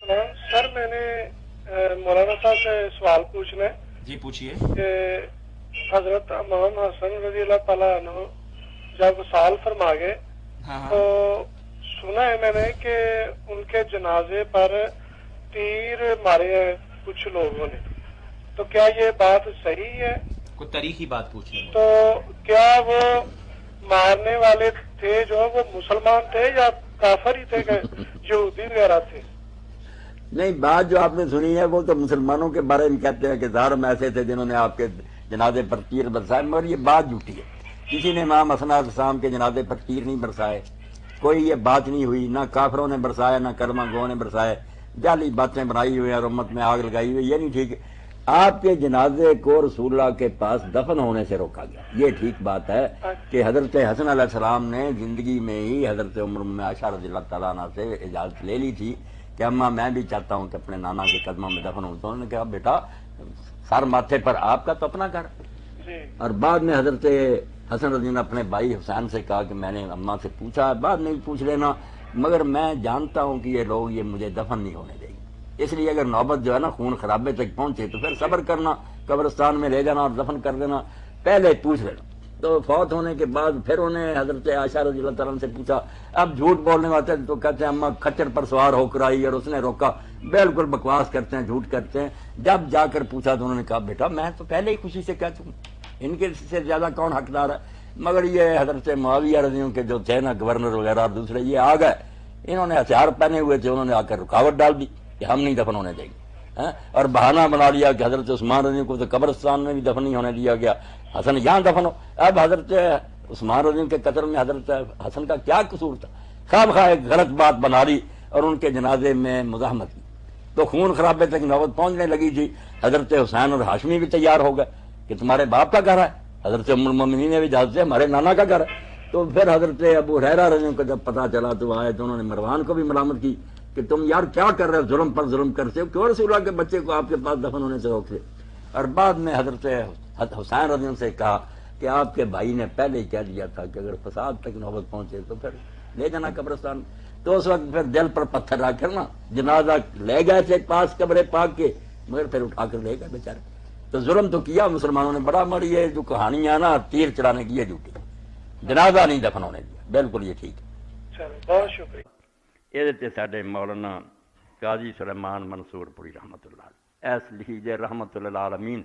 سر میں نے مولانا صاحب سے سوال پوچھنا ہے جی پوچھیے. کہ حضرت امام حسن رضی اللہ تعالیٰ عنہ جب وصال فرما گئے تو سنا ہے میں نے کہ ان کے جنازے پر تیر مارے ہیں کچھ لوگوں نے، تو کیا یہ بات صحیح ہے؟ کوئی تاریخی بات پوچھ رہے ہیں. تو کیا وہ مارنے والے تھے جو وہ مسلمان تھے یا کافر ہی تھے کہ یہودی وغیرہ تھے؟ نہیں، بات جو آپ نے سنی ہے وہ تو مسلمانوں کے بارے میں کہتے ہیں کہ ظاہر میں ایسے تھے جنہوں نے آپ کے جنازے پر تیر برسائے، مگر یہ بات جھوٹی ہے. کسی نے امام حسن علیہ السلام کے جنازے پر تیر نہیں برسائے، کوئی یہ بات نہیں ہوئی، نہ کافروں نے برسایا نہ کرما گو نے برسائے. جعلی باتیں بنائی ہوئی اور امت میں آگ لگائی ہوئی، یہ نہیں ٹھیک. آپ کے جنازے کو رسول اللہ کے پاس دفن ہونے سے روکا گیا، یہ ٹھیک بات ہے کہ حضرت حسن علیہ السلام نے زندگی میں ہی حضرت عمر عائشہ رضی اللہ تعالیٰ عنہ سے اجازت لے لی تھی کہ اماں میں بھی چاہتا ہوں کہ اپنے نانا کے قدموں میں دفن ہوں. تو انہوں نے کہا بیٹا سر ماتھے پر آپ کا تو اپنا گھر. اور بعد میں حضرت حسن رضی نے اپنے بھائی حسین سے کہا کہ میں نے اماں سے پوچھا، بعد میں بھی پوچھ لینا، مگر میں جانتا ہوں کہ یہ لوگ یہ مجھے دفن نہیں ہونے دیں گے، اس لیے اگر نوبت جو ہے نا خون خرابے تک پہنچے تو پھر صبر کرنا، قبرستان میں لے جانا اور دفن کر دینا، پہلے پوچھ لینا. تو فوت ہونے کے بعد پھر انہیں حضرت عائشہ رضی اللہ تعالیٰ سے پوچھا. اب جھوٹ بولنے والے تو کہتے ہیں اماں کچر پر سوار ہو کر آئی اور اس نے روکا، بالکل بکواس کرتے ہیں، جھوٹ کرتے ہیں. جب جا کر پوچھا تو انہوں نے کہا بیٹا میں تو پہلے ہی خوشی سے کہہ چکا، ان کے سے زیادہ کون حقدار ہے. مگر یہ حضرت معاویہ رضی کے جو تھے نا گورنر وغیرہ اور دوسرے، یہ آ گئے، انہوں نے ہتھیار پہنے ہوئے تھے، انہوں نے آ کر رکاوٹ ڈال دی کہ ہم نہیں دفن ہونے دیں گے، اور بہانہ بنا لیا کہ حضرت عثمان رضی کو تو قبرستان میں بھی دفن نہیں ہونے دیا گیا، حسن یہاں دفن ہو. اب حضرت عثمان رضی کے قتل میں حضرت حسن کا کیا قصور تھا؟ خواب خواہ ایک غلط بات بنا لی اور ان کے جنازے میں مزاحمت کی، تو خون خرابے تک نوبت پہنچنے لگی تھی. حضرت حسین اور ہاشمی بھی تیار ہو گئے کہ تمہارے باپ کا گھر ہے، حضرت ام المومنین نے بھی اجازت سے ہمارے نانا کا گھر ہے. تو پھر حضرت ابو ہریرہ رضی کو جب پتہ چلا تو آئے تو انہوں نے مروان کو بھی ملامت کی کہ تم یار کیا کر رہے ہو، ظلم پر ظلم کرتے ہو، کیوں رسول اللہ کے بچے کو آپ کے پاس دفن ہونے سے روکتے. اور بعد میں حضرت حسین رضی سے کہا کہ آپ کے بھائی نے پہلے ہی کہہ دیا تھا کہ اگر فساد تک نوبت پہنچے تو پھر لے جانا قبرستان. تو اس وقت پھر دل پر پتھر رکھ کر نا جنازہ لے گئے تھے پاس قبر پاک کے، مگر پھر اٹھا کر لے گئے بیچارے. تو ظلم تو کیا مسلمانوں نے بڑا، مر یہ جو کہانیاں نا تیر چڑھانے کی یہ جھوٹی، جنازہ نہیں دفن ہونے دیا، بالکل یہ ٹھیک ہے. بہت شکریہ. یہ سارے مولانا قاضی سلیمان منصور پوری رحمت اللہ علیہ ایس لکھی جائے رحمت اللہ عالمین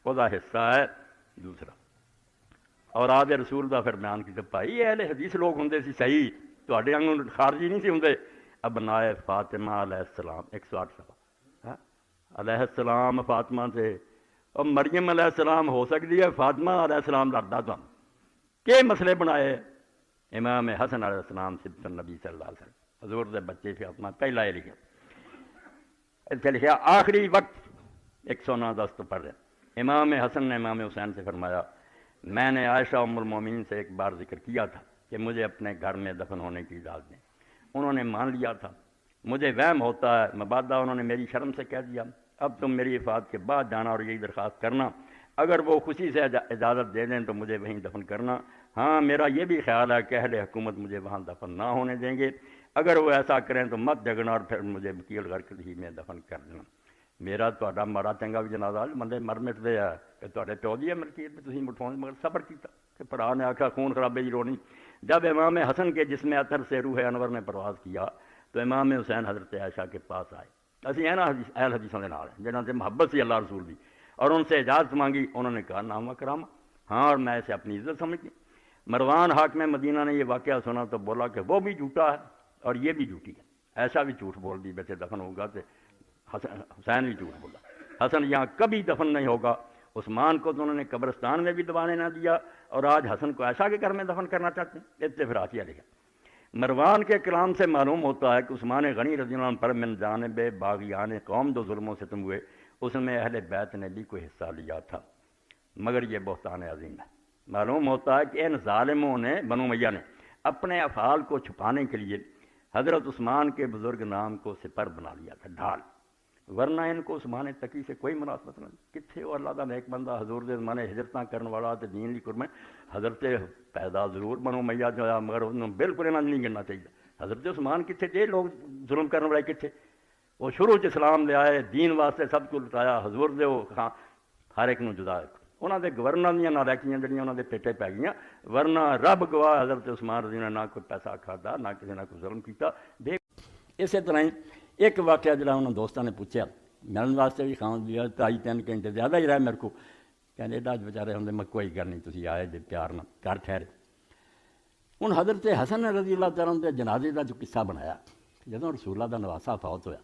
وہ حصہ ہے دوسرا. اور آج رسول کا پھر بیان کیا بھائی اہل حدیث لوگ ہوں سی صحیح، تھوڑے واگ خارجی نہیں سی ہوں. ابنائے فاطمہ علیہ السلام 108 صفحہ علیہ السلام فاطمہ سے، اور مریم علیہ السلام ہو سکتی ہے فاطمہ علیہ السلام لڑتا تو کہ مسئلے بنائے. امام حسن علیہ السلام صدق النبی صلی اللہ علیہ وسلم حضور دے بچے فاطمہ پہلا یہ لکھا، اتنے لکھا آخری وقت 109 دست پڑھ رہے. امام حسن نے امام حسین سے فرمایا میں نے عائشہ ام المومنین سے ایک بار ذکر کیا تھا کہ مجھے اپنے گھر میں دفن ہونے کی اجازت دیں، انہوں نے مان لیا تھا. مجھے وہم ہوتا ہے مبادہ انہوں نے میری شرم سے کہہ دیا، اب تم میری وفات کے بعد جانا اور یہی درخواست کرنا، اگر وہ خوشی سے اجازت دے دیں تو مجھے وہیں دفن کرنا. ہاں میرا یہ بھی خیال ہے کہ اہل حکومت مجھے وہاں دفن نہ ہونے دیں گے، اگر وہ ایسا کریں تو مت جگنا اور پھر مجھے وکیل غرقد ہی میں دفن کر دینا. میرا تہاڈا ماڑا چنگا بھی جنازہ بندے مر مٹتے ہیں کہ تہاڈے پیو دی ملکیت تھی مٹھاؤ، مگر صبر کیتا کہ بھرا نے آخیا خون خرابے کی لوڑ نہیں. جب امام حسن کے جسم اطہر سے روح انور نے پرواز کیا تو امام حسین حضرت عائشہ کے پاس آئے. اسی ہیں نا اہل حدیثوں کے نال جنہوں سے محبت سی اللہ رسول دی، اور ان سے اجازت مانگی. انہوں نے کہا نام کرام، ہاں اور میں اسے اپنی عزت سمجھتی. مروان حاکم مدینہ نے یہ واقعہ سنا تو بولا کہ وہ بھی جھوٹا ہے اور یہ بھی جھوٹی ہے. ایسا بھی جھوٹ بول دی بچے دفن ہوگا تو حسین بھی جھوٹ بولا. حسن یہاں کبھی دفن نہیں ہوگا. عثمان کو تو انہوں نے قبرستان میں بھی دبانے نہ دیا، اور آج حسن کو ایسا کے گھر میں دفن کرنا چاہتے ہیں. اتفراقیہ لکھا. مروان کے کلام سے معلوم ہوتا ہے کہ عثمان غنی رضی اللہ عنہ پر من جانب باغیان قوم دو ظلموں سے تم ہوئے، اس میں اہل بیت نے بھی کوئی حصہ لیا تھا، مگر یہ بہتان عظیم ہے. معلوم ہوتا ہے کہ ان ظالموں نے بنو امیہ نے اپنے افعال کو چھپانے کے لیے حضرت عثمان کے بزرگ نام کو سپر بنا لیا تھا، ڈھال، ورنہ ان کو عثمان تقی سے کوئی مناسبت نہیں. کتنے وہ اللہ کا نیک بندہ حضور دے زمانے ہجرتاں کرنے والا تے دین لی قربان، حضرت پیدا ضرور بنو امیہ جو ہے مگر انہوں بالکل انہوں نہیں گننا چاہیے. حضرت عثمان کتنے تھے، لوگ ظلم کرنے والے کتنے، وہ شروع چ اسلام لے آئے، دین واسطے سب کچھ لٹایا، حضور دے وہ ہر ایک نو جدا انہوں دے گورنر دیا نالیکیاں جڑیاں انہوں دے پیٹے پی گئیں، ورنہ رب گواہ حضرت عثمان رضی اللہ عنہ نہ کوئی پیسہ کھادا، نہ کسی نے کوئی ظلم کیتا۔ اسی طرح ہی ایک واقعہ جڑا انہوں دوستوں نے پوچھا ملن واسطے بھی خان دیا 2.5-3 گھنٹے زیادہ ہی رہے میرے کو، کہنے ایڈا بیچارے ہوں میں کوئی گل نہیں تسی آئے جی پیار نہ گھر ٹھہرے۔ ہوں حضرت حسن رضی اللہ تعالیٰ عنہ دے جنازے کا جو قصہ بنایا جدوں رسول اللہ دا نواسا فوت ہویا،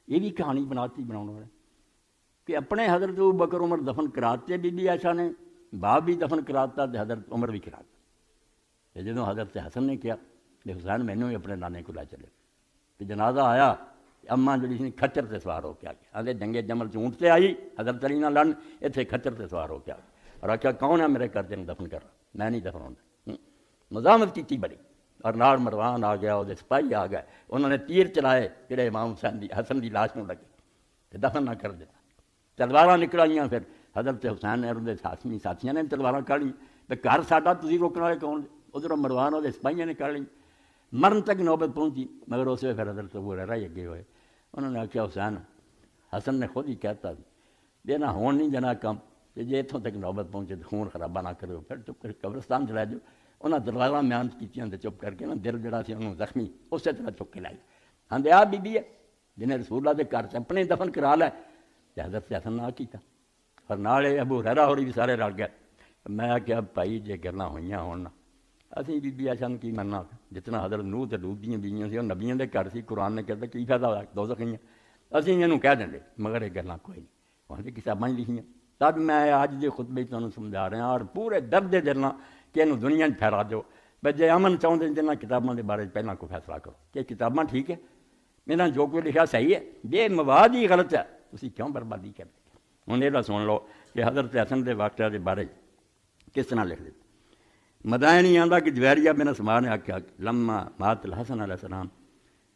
یہ بھی کہانی بناتی بناؤ والے کہ اپنے حضرت ابو بکر عمر دفن کراتے بی بی عائشہ نے، باپ بھی دفن کراتا تے حضرت عمر بھی کراتا۔ تے جدوں حضرت حسن نے کیا کہ حسین مینوں بھی اپنے نانے کو لے چلے، کہ جنازہ آیا اماں جڑی سی کھچر تے سوار ہو کے آ گیا، آدھے جنگے جمل چ اونٹ تے آئی حضرت علی نال لڑن، اتنے کھچر تے سوار ہو کے آ گیا اور آخیا کون ہے میرے گھر تینوں دفن کر رہا، میں نہیں دفن ہوندا۔ مزاحمت کی بڑی، اور نال مروان آ گیا، وہ سپاہی آ گئے، انہوں نے تیر چلائے جڑے امام حسن دی لاش نوں لگے تے دفن نہ کر دیتا۔ تلواراں نکل آئیاں، پھر حضرت حسین نے انہوں کے ساتھیاں نے تلواراں کھڑ لیں، تو گھر ساڈا تسی روکنے والے کون؟ ادھر مروان وہ سپاہیاں نے کھڑ لیں، مرن تک نوبت پہنچی، مگر اس وقت پھر حضرت ابو ہریرہ ہی اگے ہوئے۔ انہوں نے آخیا حسین حسن نے خود ہی کہتا بھی نہ ہون نہیں جنا کم، کہ جی اتوں تک نوبت پہنچے تو خون خرابہ نہ کرو، پھر چپ کر قبرستان چ لے جاؤ۔ انہیں تلواراں میان کیتیاں تے چپ کر کے نا دل جڑا سی انہوں زخمی اسی طرح چک کے لائی۔ آندے آ بی بی ہے جنہیں رسول اللہ دے گھر چ اپنے دفن کرا لے، تے حضرت حسن نہ کیتا، اور نالے ابو ہریرہ ہوری بھی سارے رل گئے۔ میں آخیا بھائی جے گلاں ہوئیاں ہون اسی بی بی عائشہ نوں کی مننا، جتنا حضرت نوح تے لوط دیاں بیویاں سی وہ نبیاں دے گھر سی، قرآن نے کہتا کی فائدہ ہوا دوزخ گئیاں، اسی انہوں کہہ دیں مگر یہ گلاں کوئی نہیں، وہاں دی کتاباں لکھیاں۔ تب میں اج دے خطبے تمہیں سمجھا رہا اور پورے درد دل نال کہ انہوں دنیا پھیلا دو، بس جے امن چاہتے جنہاں کتاباں دے بارے پہلاں کوئی فیصلہ کرو کہ کتاباں ٹھیک ہے، میرا جو کوئی لکھا صحیح ہے، یہ مواد ہی غلط ہے، تسی کیوں بربادی کر دے۔ ہوں یہ سن لو کہ حضرت حسن دے واقعہ دے بارے کس طرح لکھ دیتا۔ مدائنی آندا کہ جویریہ بن اسماء نے آخیا لما مات الحسن علیہ السلام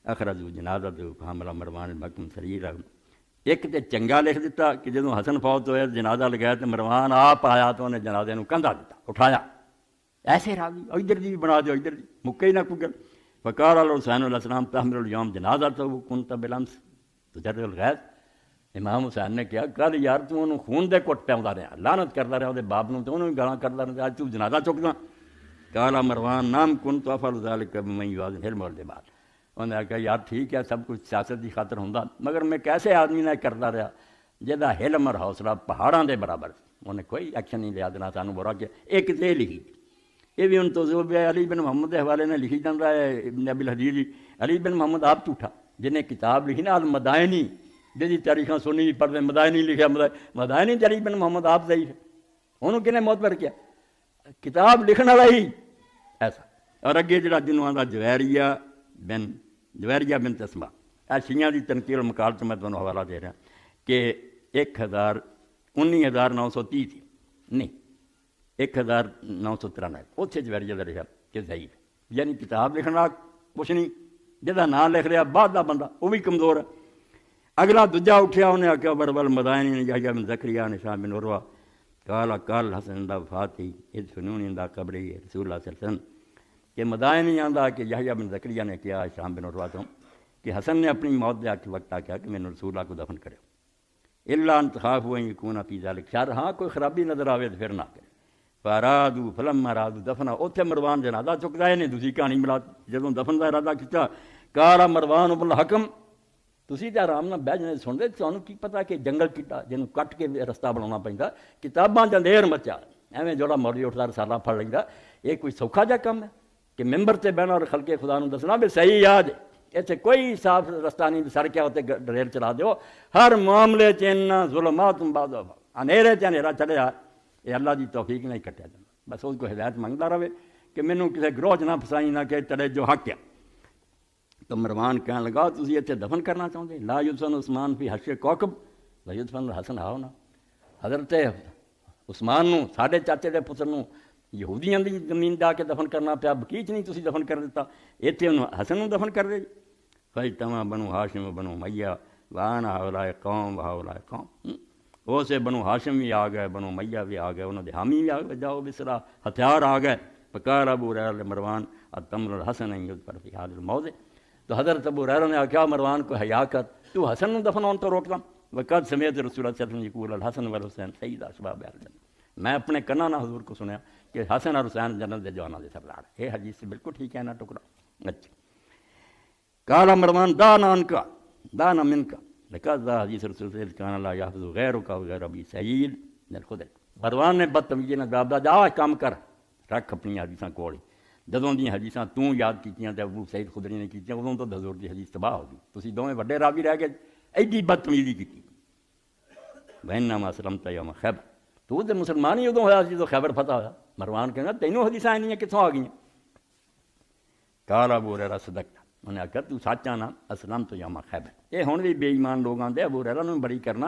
اخرجوا جنازته حامل مروان بن سریرہ۔ ایک تے چنگا لکھ دیتا کہ جدوں حسن فوت ہوئے جنازہ لگایا تو مروان آپ آیا تو انہیں جنازے نوں کندھا دیتا اٹھایا، ایسے راضی ادھر دی بھی بنا دو ادھر دی مکے ہی نہ کوئی گل۔ فقال الحسین علیہ السلام تحمل اليوم جنازته كنت بالامس تجر الغیظ۔ امام حسین نے کہا کل یار تو انہوں خون دے کٹ پاؤندا رہا، لعنت کردا رہا وہ باپ نوں، تو انہوں گالاں کردا رہا، اج تو جنازہ چکدا۔ قال مروان نام كنت افعل ذلك بمن يوازن العلم والجمال۔ انہوں نے کہا یار ٹھیک ہے سب کچھ سیاست کی خاطر ہوندا، مگر میں کیسے آدمی نے کردا رہا جہاں علم اور حوصلہ پہاڑاں دے برابر، انہیں کوئی ایکشن نہیں لیا دینا سانوں برا کیا۔ ایک تے لکھی یہ بھی ان تجربہ علی بن محمد کے حوالے نے لکھی جاتا ہے ابن ابی الحدید جی، علی بن محمد آپ جھوٹا جنہیں کتاب لکھی نا المدائنی جی تاریخاں سنی بھی پڑھتے مدائنی لکھا، مدائنی علی بن محمد آپ ضعیف ہے، انہوں کنے معتبر کیا کتاب لکھنے والا ہی ایسا۔ اور اگے جڑا جنہوں آتا جویریہ بن اسماء، شیعہ دی تنقید المقال سے میں تمہیں حوالہ دے رہا کہ 19,930 تھی نہیں 1993 اتنے جویریہ کا لکھا کہ ضعیف، یعنی کتاب لکھنا کچھ نہیں، جہاں نام لکھ رہا بعد کا بندہ وہ بھی کمزور ہے۔ اگلا دوجا اٹھیا انہیں آخیا بربل مدائنی یحییٰ بن زکریا نے شاہ بن عروہ کال حسن دا وفاتی اذ فنون دا قبری رسول اللہ صلی اللہ علیہ وسلم کہ مدائنی آندا کہ یحییٰ بن زکریا نے کیا شاہ بن عروہ تو کہ حسن نے اپنی موت دے وقت آخیا کہ میں نے رسول اللہ کو دفن کرے الا ان تخافوا ان یکون فی ذلک شر، ہاں کوئی خرابی نظر آوے تو پھر نہ کرے۔ فارادو فلما ارادوا دفنا، اتنے مروان جنازہ چکتا ہے نے دوسری کہانی ملا جدوں دفن کا ارادہ کیا قال مروان بن الحکم تسی تے آرام نال بہ جانے سن دے، تانوں کی پتا کہ جنگل کٹا جنوں کٹ کے رستہ بنانا پیندا، کتاباں دا اندھیر مچا ایویں جوڑا مولوی اٹھدا رسالہ پڑھ لیندا، یہ کوئی سوکھا جا کم ہے کہ ممبر تے بہنا اور خلق خدا نوں دسنا بھی صحیح یاد اتنے کوئی صاف رستہ نہیں سڑکیا اتنے ریل چلا دیو، ہر معاملے چ ظلمات بعد انیرے چ اندھیرا چلیا، یہ اللہ دی توفیق نہیں کٹیا جانا، بس اس کو ہدایت منگتا رہے کہ مینوں کسی گروہ چ نہ پھسائی نہ کہ تڑے جو حق ہے۔ تو مروان کہنے لگا تسی اتنے دفن کرنا چاہتے لا یدفن عثمان فی حشر کوکب لا یدفن الحسن آؤ نا، حضرت عثمان نوں ساڈے چاچے دے پتر نوں یہودیاں دی زمین جا کے دفن کرنا پیا، بقیچ نہیں تسی دفن کر دیتا، اتنے انہوں حسن نوں دفن کر دے۔ فاجتمع بنو ہاشم و بنو امیہ وانا ہؤلاء قوم و ہؤلاء قوم، وہ سے بنو ہاشم بھی آ گئے، بنو امیہ بھی آ گئے، انہوں نے حامی بھی آ گئے، جاؤ بسرا ہتھیار آ گئے۔ فقال ابو ہریرہ مروان التمر الحسن ان یذکر فی ھذا الموضع، تو حضرت ابو ہریرہ نے آخیا مروان کو حیا کر تو حسن نو دفناؤن تو روکتا وقت سمیت رسول اللہ صلی اللہ علیہ وسلم یقول الحسن والحسین سید اسباب اہل جنت. میں اپنے کنا نہ حضور کو سنیا کہ حسن اور حسین جنت دے جواناں دے سردار. یہ حدیث سے بالکل ٹھیک ہے نا ٹکڑا. اچھا قال مروان دانا ان کا دانا من کا لقد حدیث رسول اللہ کان لا یحفظ غیرک وغیر ابی سعید الخدری. مروان نے بدتمیزی نال جواب دا جا کام کر رکھ اپنی حدیثاں کول. جدوں دی حدیثاں توں یاد کیتیاں تے ابو سعید خدری نے کیتیاں ادوں تو حضور دی حدیث تباہ ہو گئی. تسی دوویں وڈے راوی رہ گئے ایڈی بدتمیزی کیتی. وانما اسلمت یوم خیبر تو تے مسلمان ہی ادوں ہویا جدوں خیبر فتح ہویا. مروان کہندا تینوں حدیثاں نہیں کتھوں آ گئیں. قال ابو ہریرہ صدقت. انہیں آخیا تو سچا نا اسلمت یوم خیبر. یہ ہن بھی بے ایمان لوگ آندے ابو ہریرہ نوں بڑی کرنا.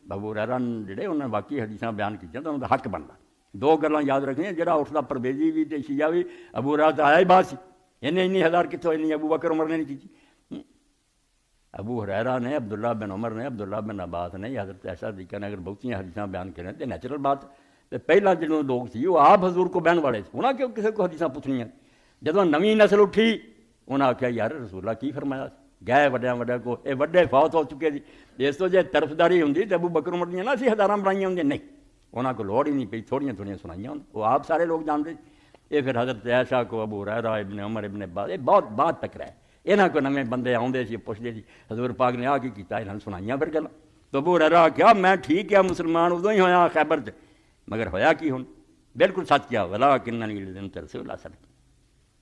ابو ہریرہ جڑے انہاں واقعی حدیثاں بیان کیتیاں تے انہاں دا حق بندا. دو گلاں یاد رکھنیاں جڑا اٹھدا پرویزی بھی تے شیعہ بھی ابو ہریرہ تے آیا ہی بات سی. انہیں ہزار کتوں انہیں ابو بکر عمر نے نہیں کی. ابو ہریرہ نے عبداللہ بن عمر نے عبداللہ بن عباس نے حضرت عائشہ صدیقہ نے اگر بہتیاں حدیثاں بیان کریں تو نیچرل بات. پہلا جنہوں لوگ سی وہ آپ حضور کو بہن والے تھے. انہاں کیوں کسی کو حدیثاں پوچھنیاں. جدوں نویں نسل اٹھی انہاں آخیا یار رسول اللہ کی فرمایا گئے وڈیاں وڈے کو یہ وڈے فوت ہو چکے جی. اس تو جے طرفداری ہوندی تو ابو بکر عمر دیاں نہ اسی ہزاراں بنائیاں ہوندیاں. نہیں انہاں کو لوڑ ہی نہیں پئی. تھوڑیاں تھوڑیاں سنائیاں ہوں وہ آپ سارے لوگ جانتے. یہ پھر حضرت عائشہ کو ابو ہریرہ ابن عمر ابن عباس یہ بہت بات ٹکرا ہے. یہاں کو نویں بندے آتے سی پوچھتے سی حضور پاک نے آ کی کیتا انہوں نے سنائیاں پھر گلاں. تو ابو ہریرہ کیا میں ٹھیک ہے مسلمان ادوں ہی ہویا خیبر چ مگر ہویا کی ہن بالکل سچ کیا ولکننی لزمت رسول اللہ صلی اللہ علیہ وسلم.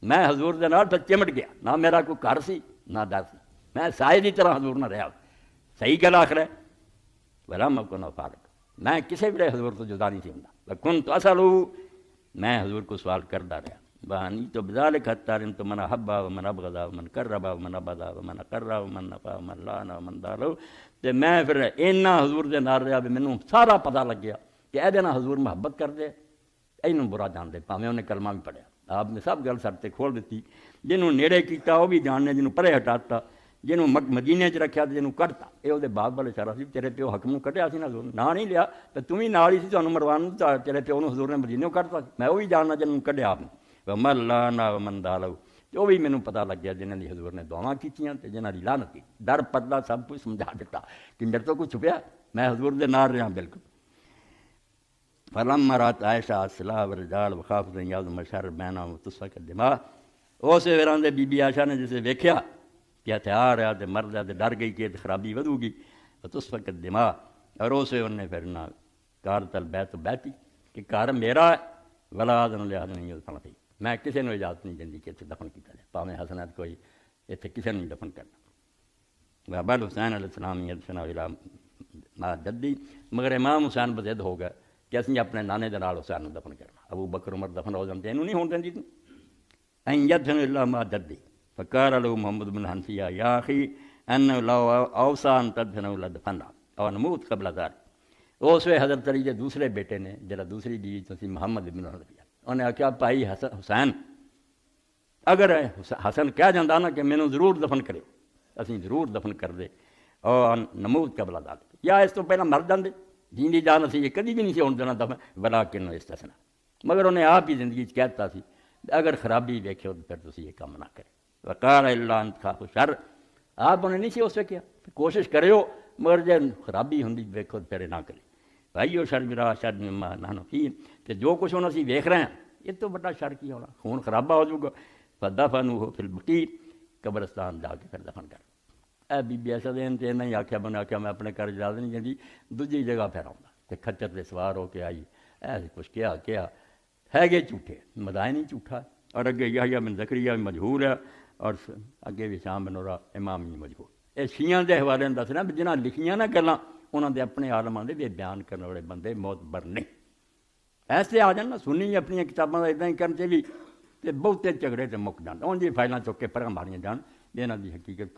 میں حضور دے نال پھر چمٹ گیا. نہ میرا کوئی گھر سی نہ در سی. میں سائے دی طرح حضور نہ رہا. صحیح گل آخر ہے ولم اکن فارق. میں کسی ویلے حضور تو جدا نہیں سی ہوندا. کنت اسالو میں حضور کو سوال کردا رہا. بانی تو بذالک حتی رمت من احبا ومن ابغضا ومن قربا ومن ابدا ومن قرا ومن نفا ومن لانا ومن دارو. تے میں پھر اینا حضور دے نال رہا بھی مینوں سارا پتہ لگ گیا کہ اے دے نال حضور محبت کردے اینوں برا جاندے پاویں انہیں کلمہ بھی پڑھیا. آپ نے سب گل سر تے کھول دیتی. جنہوں نیڑے کیتا وہ بھی جاننے جنہوں پرے ہٹاتا جنہوں مدینے چ رکھیا تے جنہوں کڈتا. اے وہ باغ والے سارا سی تیرے پیو حکم کڈیا سی نا حضور نہ نہیں لیا تے تم ہی نال ہی سی. تانوں مروان تیرے پیو نوں حضور نے مدینے کڈتا. میں وہ بھی جاننا جنہوں کڈیا آپ نے. ومن لانا ومن دالو جو بھی مینوں پتہ لگ گیا جنہاں دی حضور نے دعاواں کیتیاں تے جنہاں دی لعنت کی. در پردہ سب کچھ سمجھا دیتا کہ میرے تو کچھ چھپیا. میں حضور دے نال رہا بالکل. فلما رات عائشہ الصلاح والرجال وخافت ان یعظم الشر بینہم وتسفک الدماء. اس ویران دے بی بی عائشہ نے جسے ویکھیا کہ ہتھیار ہے تے مرد ہے تے ڈر گئی کہ خرابی ودو گی. وتسفک الدماء اور اس نے پھر نہ کار تل بیت بیتی کہ گھر میرا ہے ولا اذن لأحد ان یدفن فیہ. میں کسی نے اجازت نہیں دیندی کہ اتنے دفن کیا جائے. پاویں حسنات کوئی اتنے کسی نے نہیں دفن کرنا. وابل حسین علیہ السلام یدفن الی ما جدی. مگر امام حسین بضد ہو گئے کہ اسی اپنے نانے دے نال حسین نوں دفن کرنا. ابو بکر عمر دفن ہو جاندے اینوں نہیں ہون دیندی تو. ان یدفن الی ما جدی فقال له محمد بن حنفیہ یا اخی ان لو اوصى ان تدفن لدفن اور نموت قبل ذلك. اس وے حضرت علی دے دوسرے بیٹے نے جڑا دوسری بیوی تو سی محمد بن حنفیہ انہیں آخیا بھائی حسین اگر حسن کہہ جاندہ نا کہ مینوں ضرور دفن کرے اسی ضرور دفن کر دے اور نمود قبل ذلك یا اس تو پہلا مر جاندے. جین دی جان اسی یہ کدی بھی نہیں سی ہون دینا دفن ولکن استثنا. مگر انہیں آپ ہی زندگی کہتا سی اگر خرابی ویکھو تو پھر تسی یہ کام نہ کرے. وقال الا ان تخافوا شر. آپ انہیں نہیں سی اس کیا کوشش کریو مگر جے خرابی ہوندی ویکھو پھر نہ کرے. بھائیو شر میرا شر مما نحن فیہ. تے جو کچھ ہن اسی ویکھ رہے ہیں یہ تو بڑا شر کی ہونا خون خرابہ ہو جائے گا. فدفنوہ فی البقیع. قبرستان جا کے پھر دفن کر. اے بی بی ایسا دین تے نہیں آکھیا بنے آکھیا میں اپنے گھر اجازت نہیں دیندی دوجی جگہ پھر آؤں گا. تے کھچر تے سوار ہو کے آئی ایسے کچھ کیا ہے گے جھوٹے مدائن ہی جھوٹا. اور اگے یحییٰ بن زکریا بھی مجہور ہے اور اگے بھی شام بن عروہ امام بھی مجہور. یہ شیعہ دے حوالے دسنا بھی جنہاں لکھیاں نا گلاں انہاں دے اپنے عالماں دے بیان کرنے والے بندے معتبر نہیں. ایسے آ جان نا سنی اپنی کتاباں ادا ہی کرن تے بھی تے بہتے جھگڑے تے مک جان. اون جی فائلاں چک کے پرا ماریاں جان. انہاں دی حقیقت